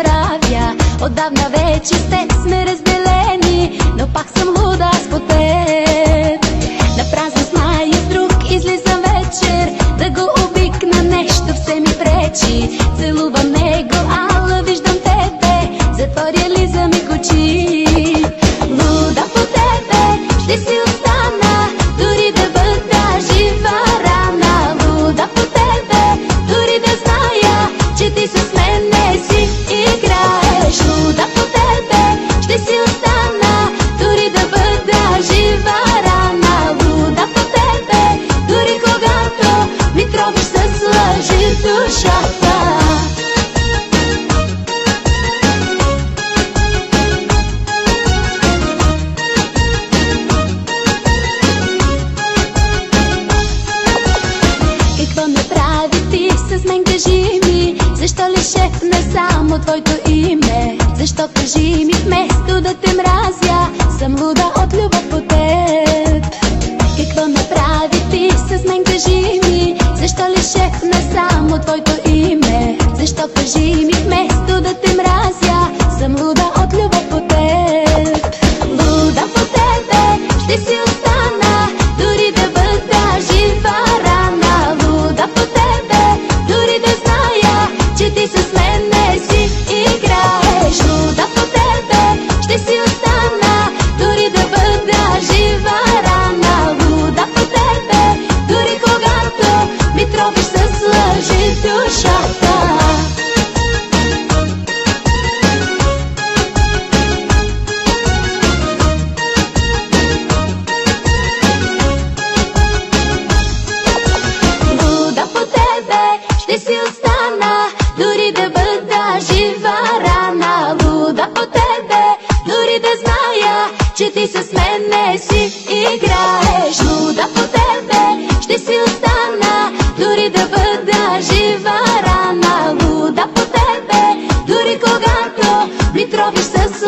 забравя. Отдавна вече с теб сме разделени, но пак съм луда аз по теб. На празно с май с друг излизам вечер, да го обикна, нещо все ми пречи. Целувам него, ала виждам тебе, затворя ли за миг очи. Луда по тебе, ще си остана, дори да бъда жива рана. Луда по тебе, дори да зная, че ти с мен не си играеш. Луда по тебе, ще си остана, дори да бъда жива рана. Луда по тебе, дори когато ми тровиш с лъжи душата. Какво направи ти с мен, кажи ми? Защо лишехме само твоето име? Защо, кажи ми, вместо да те мразя, съм луда от любов по теб? Какво направи ти с мен, кажи ми? Защо лишехме само твоето име? Защо, кажи ми, вместо да те мразя, съм луда от любов по теб? Луда по тебе, ще си остана, дори да бъда жива рана. Луда по тебе, дори да зная, че ти с мен не си играеш. Луда по тебе, ще си остана, дори да бъда жива рана. Луда по тебе, дори когато ми тровиш с лъжи душата. Луда по тебе, ще си остана, дори да бъда жива рана. Луда по тебе, дори да зная, че ти с мен не си играеш. Луда по тебе, ще си остана, дори да бъда жива рана. Луда по тебе, дори когато ми тровиш с